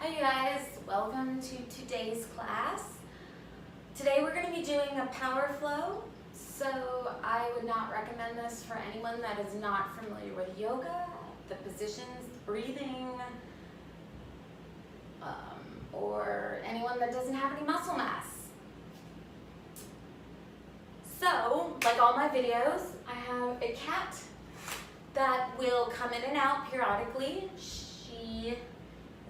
Hi you guys, welcome to today's class. Today we're going to be doing a power flow. So I would not recommend this for anyone that is not familiar with yoga, the positions, the breathing, or anyone that doesn't have any muscle mass. So, like all my videos, I have a cat that will come in and out periodically. She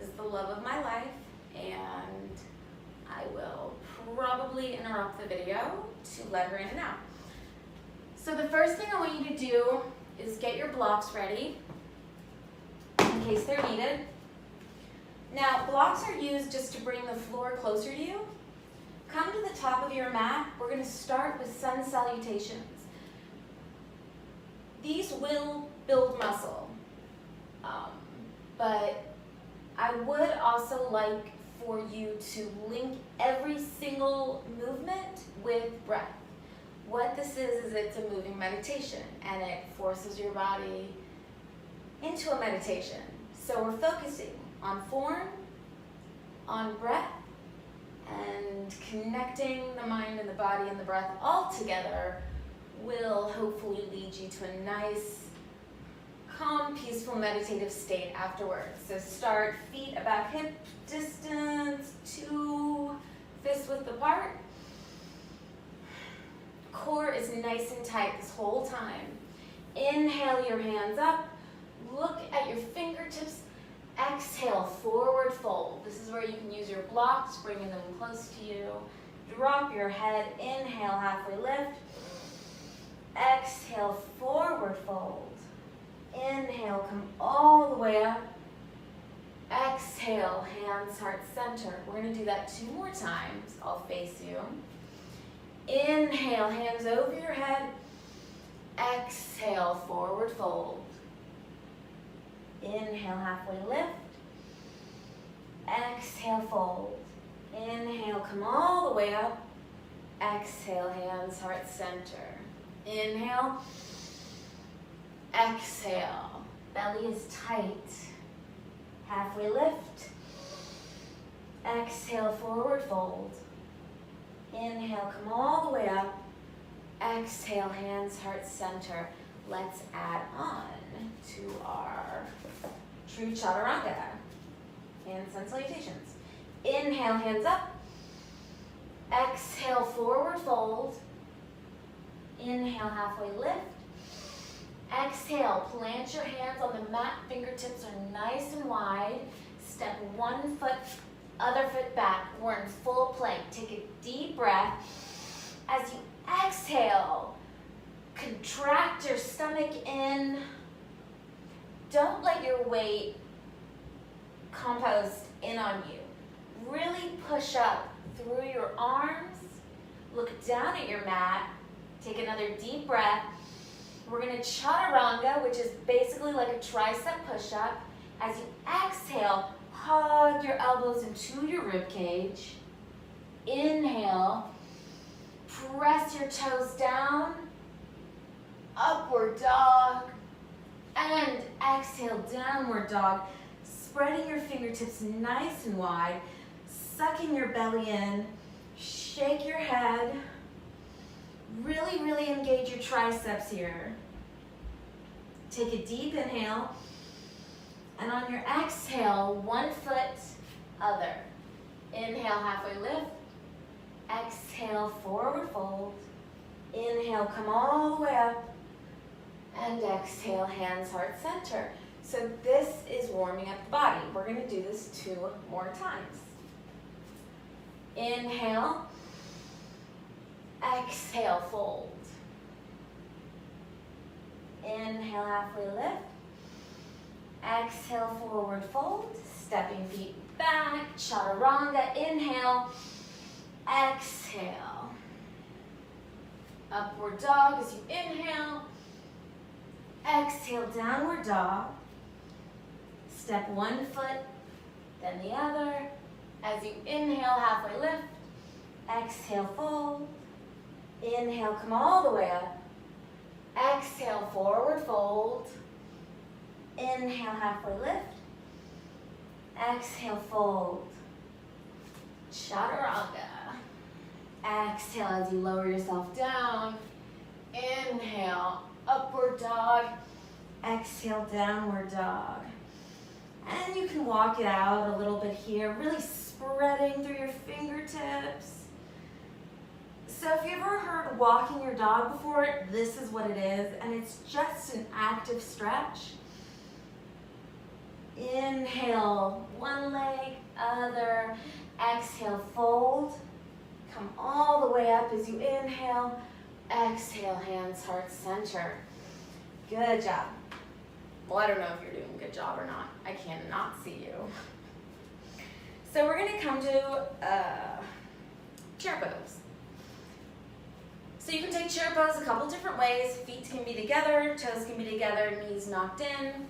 is the love of my life, and I will probably interrupt the video to let her in and out. So the first thing I want you to do is get your blocks ready in case they're needed. Now, blocks are used just to bring the floor closer to you. Come to the top of your mat. We're going to start with sun salutations. These will build muscle, but I would also like for you to link every single movement with breath. What this is it's a moving meditation, and it forces your body into a meditation. So we're focusing on form, on breath, and connecting the mind and the body and the breath all together will hopefully lead you to a nice, calm, peaceful, meditative state afterwards. So start feet about hip distance, 2 fists width apart. Core is nice and tight this whole time. Inhale your hands up. Look at your fingertips. Exhale, forward fold. This is where you can use your blocks, bringing them close to you. Drop your head. Inhale, halfway lift. Exhale, forward fold. Inhale, come all the way up. Exhale, hands, heart, center. We're going to do that 2 more times. I'll face you. Inhale, hands over your head. Exhale, forward fold. Inhale, halfway lift. Exhale, fold. Inhale, come all the way up. Exhale, hands, heart, center. Inhale. Exhale. Belly is tight. Halfway lift. Exhale, forward fold. Inhale, come all the way up. Exhale, hands, heart, center. Let's add on to our true chaturanga. And sun salutations. Inhale, hands up. Exhale, forward fold. Inhale, halfway lift. Exhale, plant your hands on the mat. Fingertips are nice and wide. Step 1 foot, other foot back. We're in full plank. Take a deep breath. As you exhale, contract your stomach in. Don't let your weight compost in on you. Really push up through your arms. Look down at your mat. Take another deep breath. We're going to chaturanga, which is basically like a tricep push-up. As you exhale, hug your elbows into your rib cage. Inhale. Press your toes down. Upward dog. And exhale, downward dog. Spreading your fingertips nice and wide. Sucking your belly in. Shake your head. Really, really engage your triceps here. Take a deep inhale. And on your exhale, 1 foot, other. Inhale, halfway lift. Exhale, forward fold. Inhale, come all the way up. And exhale, hands, heart, center. So this is warming up the body. We're going to do this 2 more times. Inhale. Exhale, fold. Inhale, halfway lift. Exhale, forward fold. Stepping feet back. Chaturanga. Inhale. Exhale. Upward dog as you inhale. Exhale, downward dog. Step 1 foot, then the other. As you inhale, halfway lift. Exhale, fold. Inhale, come all the way up. Exhale, forward fold. Inhale, halfway lift. Exhale, fold. Chaturanga. Exhale as you lower yourself down. Inhale, upward dog. Exhale, downward dog. And you can walk it out a little bit here, really spreading through your fingertips. So if you've ever heard walking your dog before, this is what it is, and it's just an active stretch. Inhale, one leg, other. Exhale, fold. Come all the way up as you inhale. Exhale, hands, heart, center. Good job. Well, I don't know if you're doing a good job or not. I cannot see you. So we're gonna come to chair pose. So you can take chair pose a couple different ways. Feet can be together, toes can be together, knees knocked in.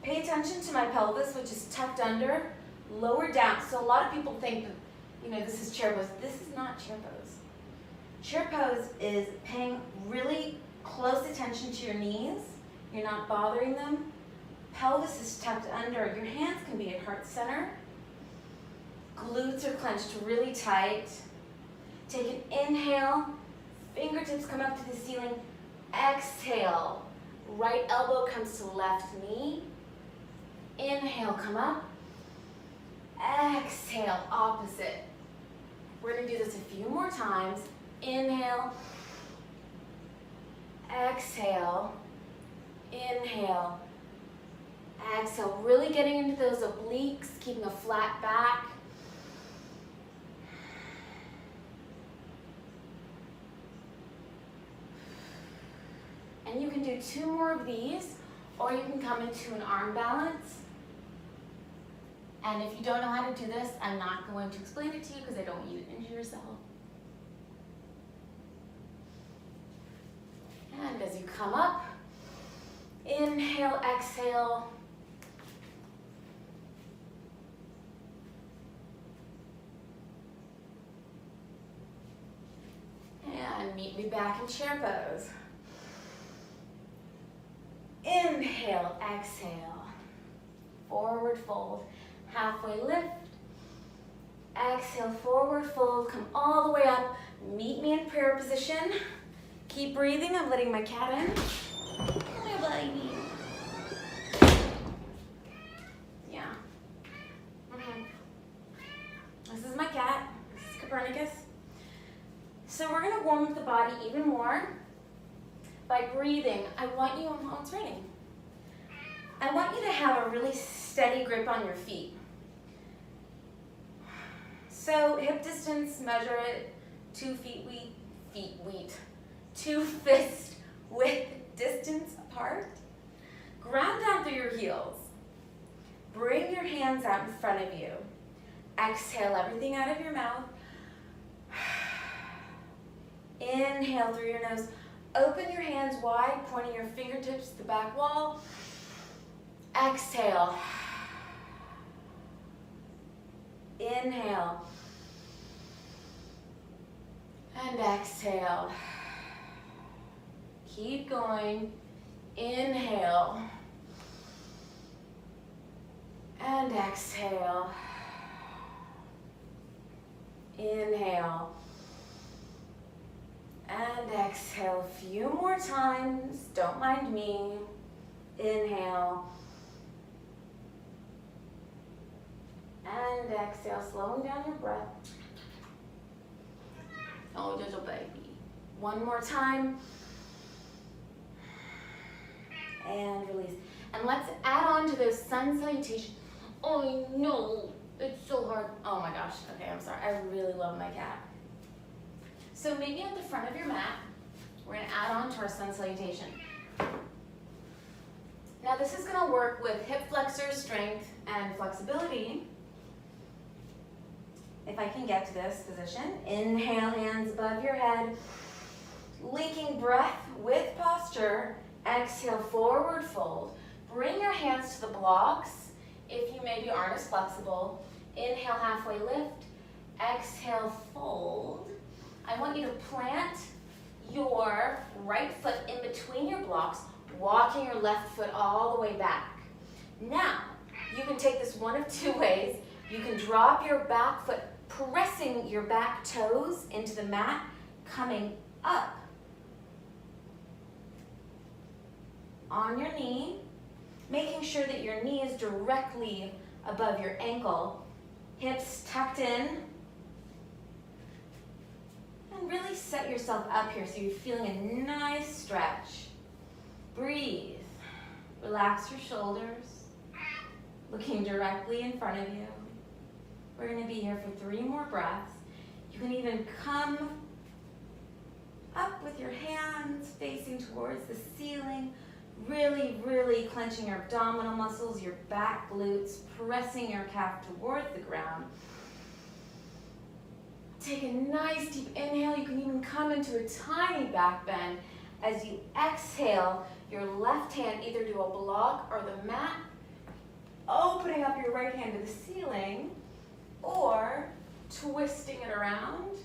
Pay attention to my pelvis, which is tucked under, lower down. So a lot of people think that, this is chair pose. This is not chair pose. Chair pose is paying really close attention to your knees. You're not bothering them. Pelvis is tucked under. Your hands can be at heart center. Glutes are clenched really tight. Take an inhale. Fingertips come up to the ceiling. Exhale. Right elbow comes to left knee. Inhale, come up. Exhale, opposite. We're gonna do this a few more times. Inhale. Exhale. Inhale. Exhale. Really getting into those obliques, keeping a flat back. And you can do 2 more of these, or you can come into an arm balance. And if you don't know how to do this, I'm not going to explain it to you because I don't want you to injure yourself. And as you come up, inhale, exhale. And meet me back in chair pose. Inhale, exhale. Forward fold. Halfway lift. Exhale, forward fold. Come all the way up. Meet me in prayer position. Keep breathing. I'm letting my cat in. Come here, baby. Yeah. This is my cat. This is Copernicus. So we're going to warm up the body even more by breathing. I want you, oh, it's raining. I want you to have a really steady grip on your feet. So hip distance, measure it, 2 2 fist width distance apart. Ground down through your heels. Bring your hands out in front of you. Exhale everything out of your mouth. Inhale through your nose. Open your hands wide, pointing your fingertips to the back wall. Exhale. Inhale. And exhale. Keep going. Inhale. And exhale. Inhale. And exhale a few more times. Don't mind me. Inhale. And exhale, slowing down your breath. Oh, little baby. One more time. And release. And let's add on to those sun salutations. Oh no, it's so hard. Oh my gosh. Okay, I'm sorry. I really love my cat. So maybe at the front of your mat, we're going to add on to our sun salutation. Now this is going to work with hip flexor strength and flexibility. If I can get to this position, inhale, hands above your head, linking breath with posture. Exhale, forward fold. Bring your hands to the blocks if you maybe aren't as flexible. Inhale, halfway lift. Exhale, fold. I want you to plant your right foot in between your blocks, walking your left foot all the way back. Now, You can take this one of two ways. You can drop your back foot, pressing your back toes into the mat, coming up on your knee, making sure that your knee is directly above your ankle, hips tucked in, and really set yourself up here so you're feeling a nice stretch. Breathe. Relax your shoulders, looking directly in front of you. We're going to be here for 3 more breaths. You can even come up with your hands facing towards the ceiling, really, really clenching your abdominal muscles, your back glutes, pressing your calf towards the ground. Take a nice deep inhale. You can even come into a tiny back bend. As you exhale, your left hand either do a block or the mat, opening up your right hand to the ceiling, or twisting it around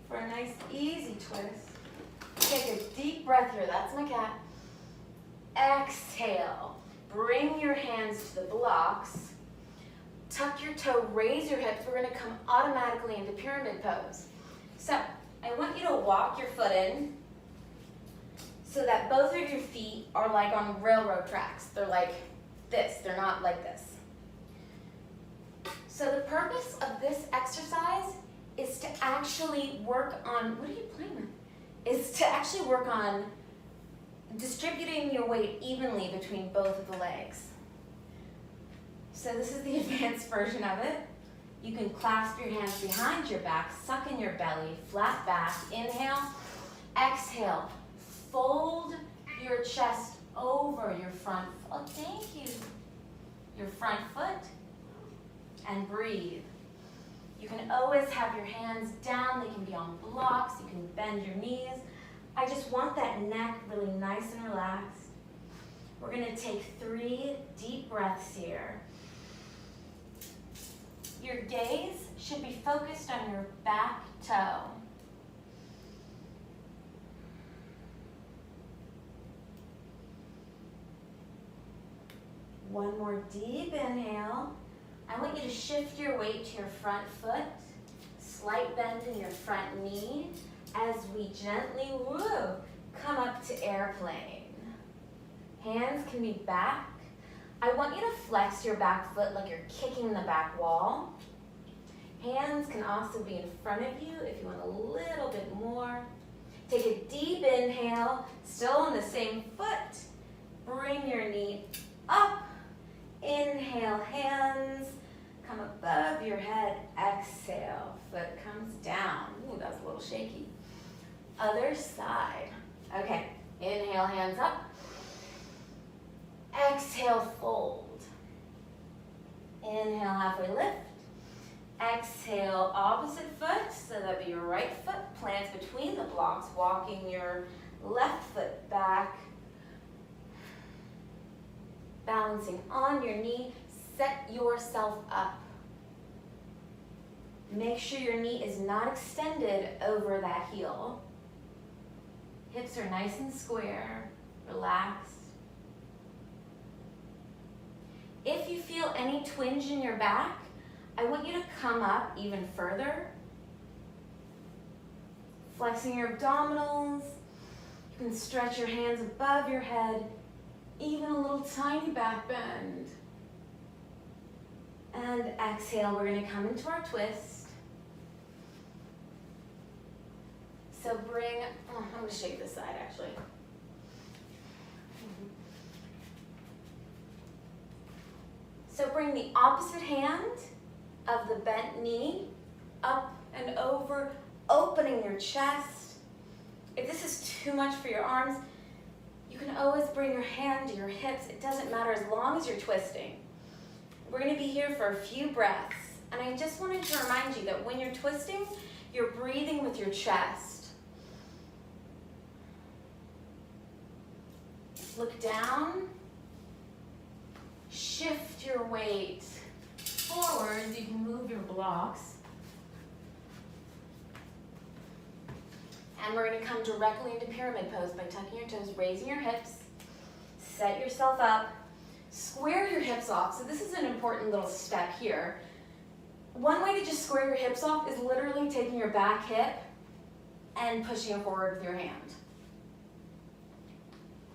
for a nice easy twist. Take a deep breath here. That's my cat. Exhale. Bring your hands to the blocks. Tuck your toe, raise your hips. We're going to come automatically into pyramid pose. So I want you to walk your foot in so that both of your feet are like on railroad tracks. They're like this. They're not like this. So the purpose of this exercise is to actually work on, what are you playing with? Is to actually work on distributing your weight evenly between both of the legs. So this is the advanced version of it. You can clasp your hands behind your back, suck in your belly, flat back, inhale, exhale, fold your chest over your front foot. Oh, thank you. Your front foot, and breathe. You can always have your hands down. They can be on blocks. You can bend your knees. I just want that neck really nice and relaxed. We're going to take 3 deep breaths here. Your gaze should be focused on your back toe. One more deep inhale. I want you to shift your weight to your front foot, slight bend in your front knee as we gently come up to airplane. Hands can be back. I want you to flex your back foot like you're kicking the back wall. Hands can also be in front of you if you want a little bit more. Take a deep inhale, still on the same foot. Bring your knee up. Inhale, hands come above your head. Exhale, foot comes down. Ooh, that was a little shaky. Other side. Okay, inhale, hands up. Exhale, fold. Inhale, halfway lift. Exhale, opposite foot, so that'd be your right foot plants between the blocks, walking your left foot back. Balancing on your knee, set yourself up. Make sure your knee is not extended over that heel. Hips are nice and square, relaxed. If you feel any twinge in your back, I want you to come up even further. Flexing your abdominals. You can stretch your hands above your head. Even a little tiny back bend. And exhale, we're going to come into our twist. So bring, I'm going to shake this side actually. So bring the opposite hand of the bent knee up and over, opening your chest. If this is too much for your arms, you can always bring your hand to your hips. It doesn't matter as long as you're twisting. We're going to be here for a few breaths. And I just wanted to remind you that when you're twisting, you're breathing with your chest. Look down. Shift your weight forward. You can move your blocks. And we're going to come directly into pyramid pose by tucking your toes, raising your hips. Set yourself up. Square your hips off. So this is an important little step here. One way to just square your hips off is literally taking your back hip and pushing it forward with your hand.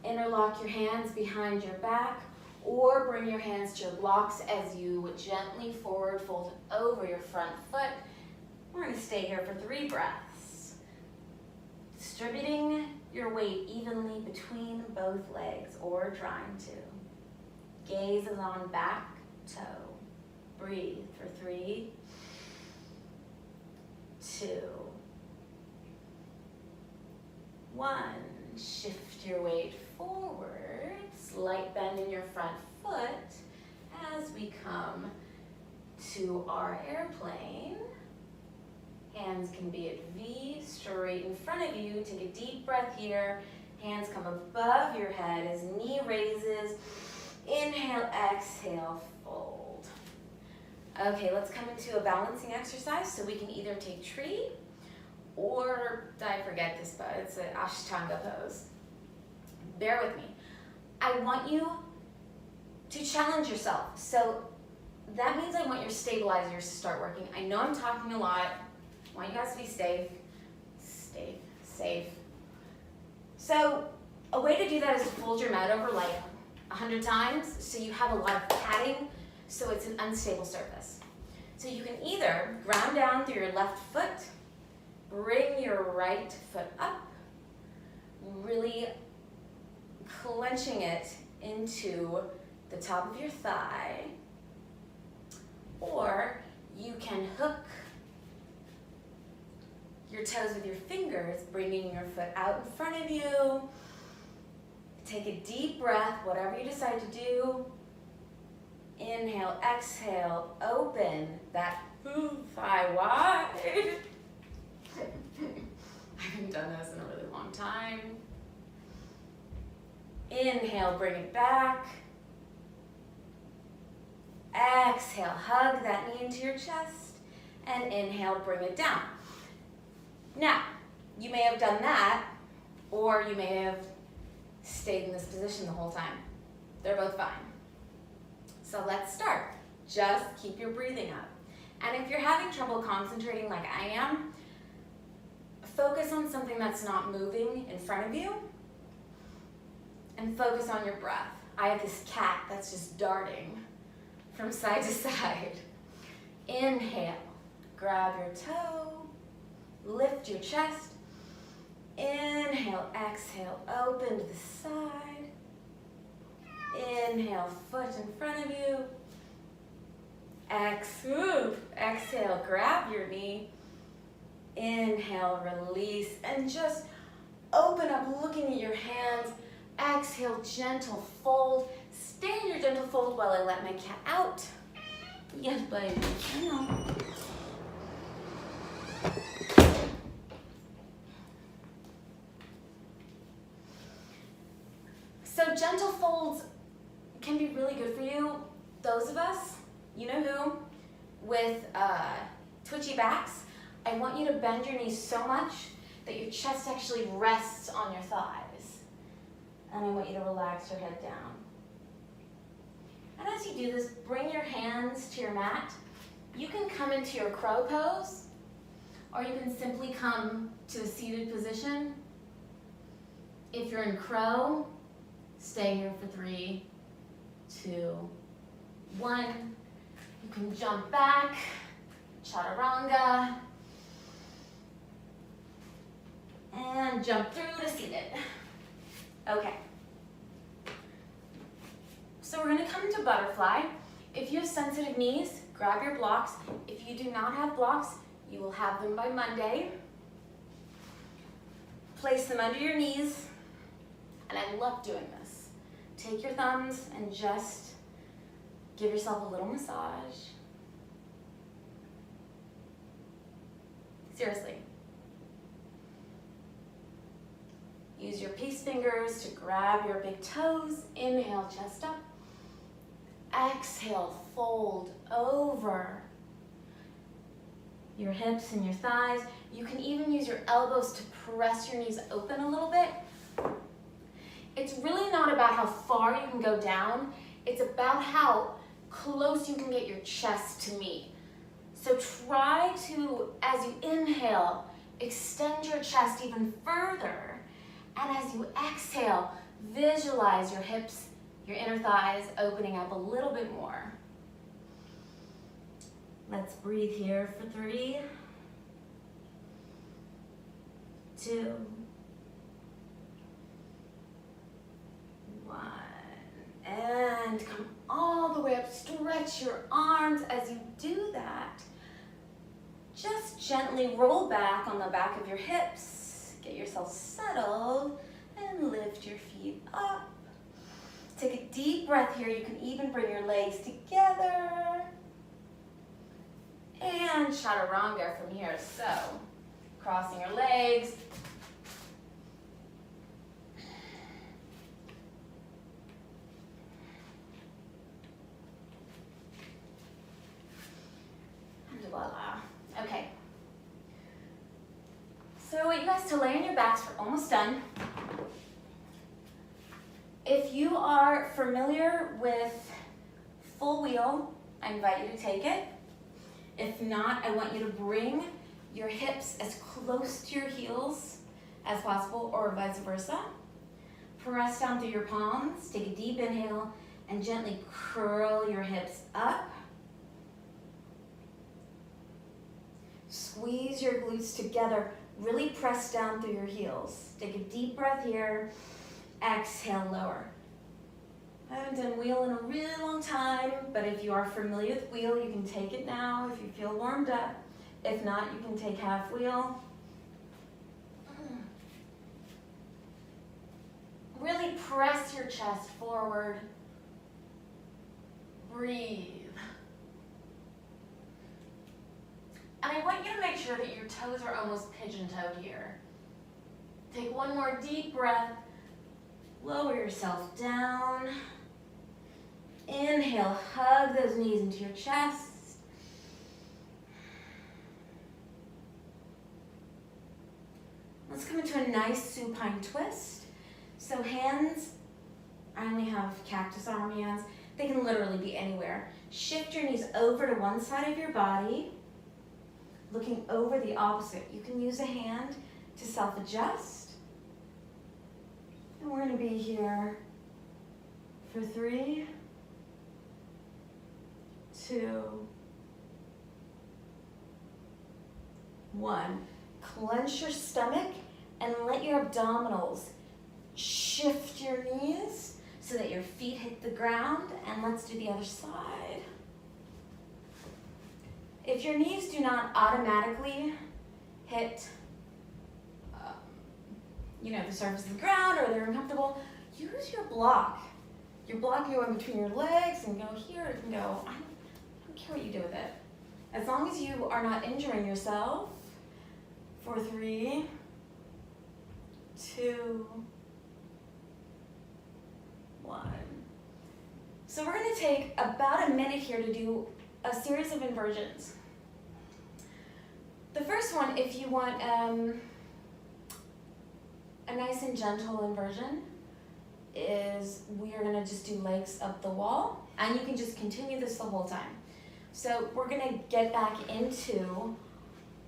Interlock your hands behind your back, or bring your hands to your blocks as you gently forward fold over your front foot. We're going to stay here for 3 breaths. Distributing your weight evenly between both legs, or trying to. Gaze is on back toe. Breathe for 3, 2, 1. Shift your weight forward. Slight bend in your front foot as we come to our airplane. Hands can be at V, straight in front of you. Take a deep breath here. Hands come above your head as knee raises. Inhale, exhale, fold. Okay, let's come into a balancing exercise. So we can either take tree, or I forget this, but it's an Ashtanga pose. Bear with me. I want you to challenge yourself. So that means I want your stabilizers to start working. I know I'm talking a lot. I want you guys to be safe. So a way to do that is to fold your mat over like 100 times, so you have a lot of padding, so it's an unstable surface. So you can either ground down through your left foot, bring your right foot up, really clenching it into the top of your thigh, or you can hook your toes with your fingers, bringing your foot out in front of you. Take a deep breath, whatever you decide to do. Inhale, exhale, open that thigh wide. I haven't done this in a really long time. Inhale, bring it back. Exhale, hug that knee into your chest. And inhale, bring it down. Now, you may have done that, or you may have stayed in this position the whole time. They're both fine. So let's start. Just keep your breathing up. And if you're having trouble concentrating like I am, focus on something that's not moving in front of you, and focus on your breath. I have this cat that's just darting from side to side. Inhale, grab your toe, lift your chest. Inhale, exhale, open to the side. Inhale, foot in front of you. Exhale, grab your knee. Inhale, release, and just open up, looking at your hands. Exhale, gentle fold. Stay in your gentle fold while I let my cat out. Yes, baby, I know. So gentle folds can be really good for you. Those of us, you know who, with twitchy backs, I want you to bend your knees so much that your chest actually rests on your thighs. And I want you to relax your head down. And as you do this, bring your hands to your mat. You can come into your crow pose, or you can simply come to a seated position. If you're in crow, stay here for 3, 2, 1. You can jump back, chaturanga, and jump through to seated. Okay. So we're gonna come to butterfly. If you have sensitive knees, grab your blocks. If you do not have blocks, you will have them by Monday. Place them under your knees, and I love doing this. Take your thumbs and just give yourself a little massage. Seriously. Use your peace fingers to grab your big toes. Inhale, chest up. Exhale, fold over your hips and your thighs. You can even use your elbows to press your knees open a little bit. It's really not about how far you can go down. It's about how close you can get your chest to meet. So try to, as you inhale, extend your chest even further. And as you exhale, visualize your hips, your inner thighs opening up a little bit more. Let's breathe here for 3, 2, 1. And come all the way up. Stretch your arms as you do that. Just gently roll back on the back of your hips. Get yourself settled and lift your feet up. Take a deep breath here. You can even bring your legs together. And chaturanga from here. So, crossing your legs. And voila. Okay. So I want you guys to lay on your backs. We're almost done. If you are familiar with full wheel, I invite you to take it. If not, I want you to bring your hips as close to your heels as possible, or vice versa. Press down through your palms, take a deep inhale, and gently curl your hips up. Squeeze your glutes together, really press down through your heels. Take a deep breath here, exhale, lower. I haven't done wheel in a really long time, but if you are familiar with wheel, you can take it now if you feel warmed up. If not, you can take half wheel. Really press your chest forward. Breathe. And I want you to make sure that your toes are almost pigeon-toed here. Take one more deep breath. Lower yourself down. Inhale, hug those knees into your chest. Let's come into a nice supine twist. So hands, I only have cactus arm hands. They can literally be anywhere. Shift your knees over to one side of your body, looking over the opposite. You can use a hand to self-adjust. And we're gonna be here for 3, 2, 1. Clench your stomach and let your abdominals shift your knees so that your feet hit the ground. And let's do the other side. If your knees do not automatically hit the surface of the ground, or they're uncomfortable, use your block. Your block can go in between your legs and go here, it can go, I don't care what you do with it. As long as you are not injuring yourself. For 3, 2, 1. So we're gonna take about a minute here to do a series of inversions. The first one, if you want a nice and gentle inversion, is we are gonna just do legs up the wall, and you can just continue this the whole time. So we're gonna get back into,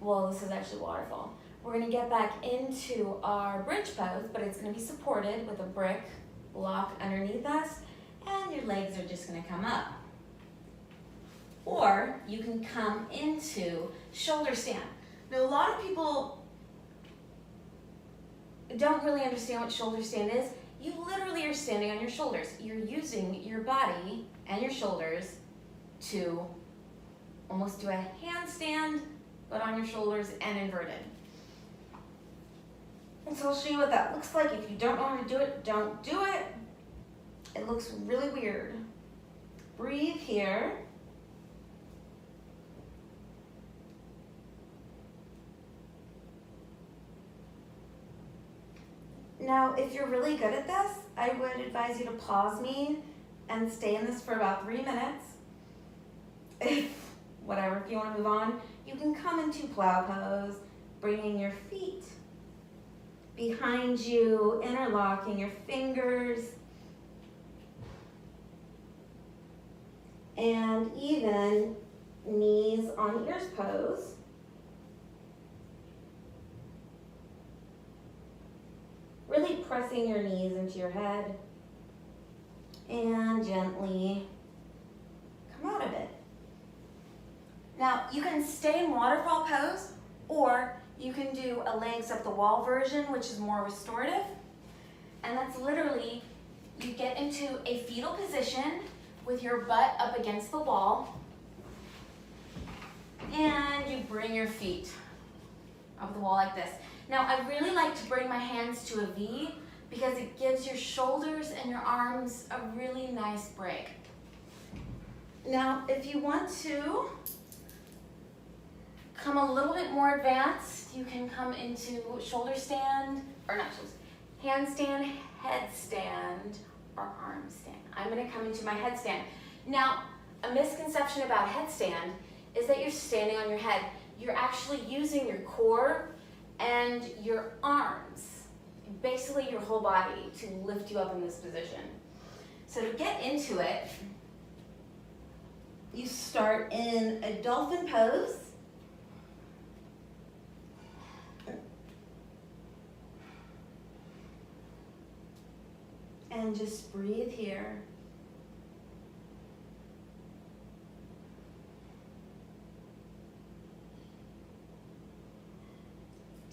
well, this is actually waterfall. We're gonna get back into our bridge pose, but it's gonna be supported with a brick block underneath us, and your legs are just gonna come up. Or you can come into shoulder stand. Now, a lot of people don't really understand what shoulder stand is. You literally are standing on your shoulders. You're using your body and your shoulders to almost do a handstand, but on your shoulders and inverted. And so I'll show you what that looks like. If you don't know how to do it, don't do it. It looks really weird. Breathe here. Now, if you're really good at this, I would advise you to pause me and stay in this for about 3 minutes. If you want to move on, you can come into plow pose, bringing your feet behind you, interlocking your fingers. and even knees on ears pose. Really pressing your knees into your head and gently come out of it. Now, you can stay in waterfall pose, or you can do a legs up the wall version, which is more restorative. And that's literally, you get into a fetal position with your butt up against the wall, and you bring your feet up the wall like this. Now, I really like to bring my hands to a V because it gives your shoulders and your arms a really nice break. Now, if you want to come a little bit more advanced, you can come into shoulder stand, or not shoulder, handstand, headstand, or arm stand. I'm gonna come into my headstand. Now, a misconception about headstand is that you're standing on your head. You're actually using your core and your arms, basically your whole body, to lift you up in this position. So to get into it, You start in a dolphin pose. And just breathe here.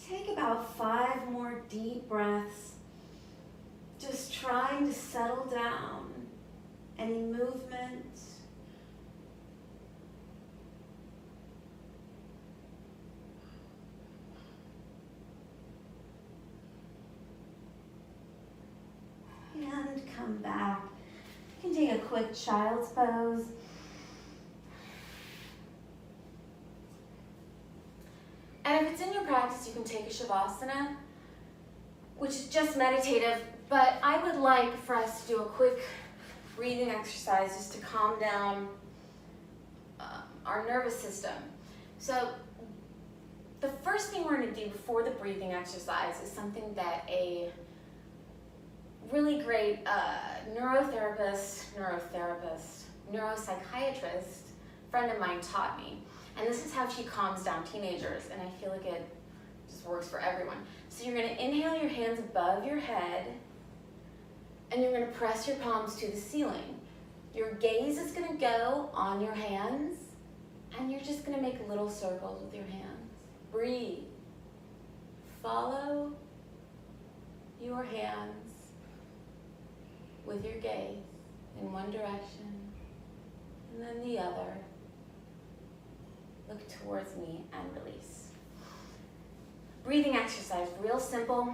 Take about 5 more deep breaths, just trying to settle down any movement. And come back. You can take a quick child's pose. and if it's in your practice, you can take a Shavasana, which is just meditative, but I would like for us to do a quick breathing exercise just to calm down our nervous system. So the first thing we're going to do before the breathing exercise is something that a really great neuropsychiatrist friend of mine taught me. And this is how she calms down teenagers, and I feel like it just works for everyone. So you're going to inhale your hands above your head, and you're going to press your palms to the ceiling. Your gaze is going to go on your hands, and you're just going to make little circles with your hands. Breathe. Follow your hands with your gaze in one direction and then the other. Look towards me and release. Breathing exercise, real simple.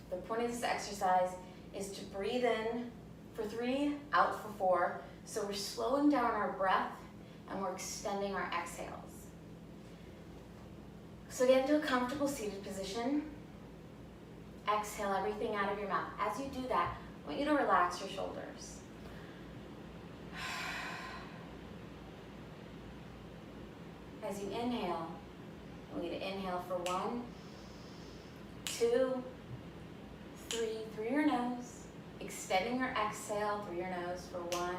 The point of this exercise is to breathe in for 3, out for 4. So we're slowing down our breath and we're extending our exhales. So get into a comfortable seated position. Exhale everything out of your mouth. As you do that, I want you to relax your shoulders. As you inhale, I want you to inhale for 1, 2, 3, through your nose. Extending your exhale through your nose for 1,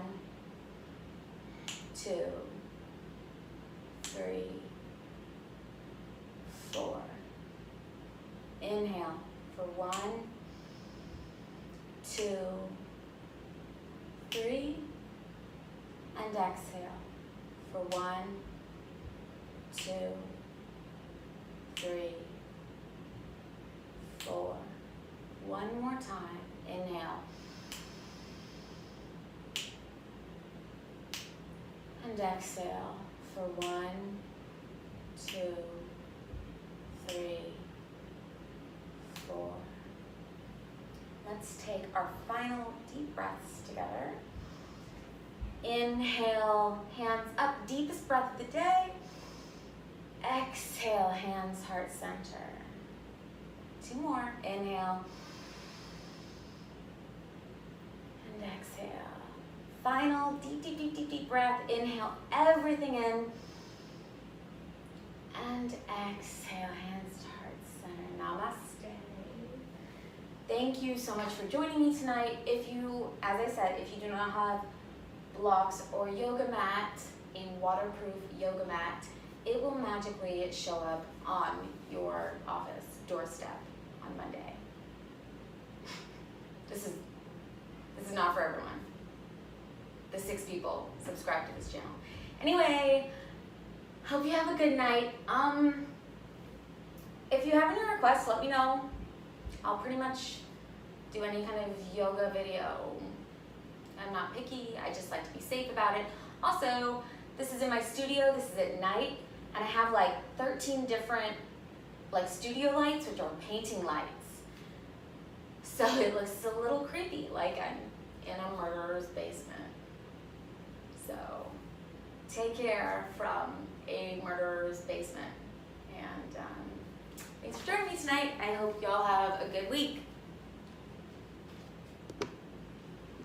2, 3, 4. Inhale for 1, 2, 3, and exhale for 1, 2, 3, 4. One more time. Inhale. And exhale for 1, 2, 3, 4. Let's take our final deep breaths together. Inhale, hands up, deepest breath of the day. Exhale, hands heart center. 2 more. Inhale. And exhale. Final deep, deep, deep, deep, deep breath. Inhale everything in. And exhale, hands to heart center. Namaste. Thank you so much for joining me tonight. If you, as I said, if you do not have blocks or yoga mat, a waterproof yoga mat, it will magically show up on your office doorstep on Monday. This is not for everyone. The 6 people subscribe to this channel. Anyway, hope you have a good night. If you have any requests, let me know. I'll pretty much do any kind of yoga video. I'm not picky, I just like to be safe about it. Also, this is in my studio, this is at night, and I have like 13 different like studio lights, which are painting lights. So it looks a little creepy, like I'm in a murderer's basement. So take care from a murderer's basement. And thanks for joining me tonight. I hope y'all have a good week.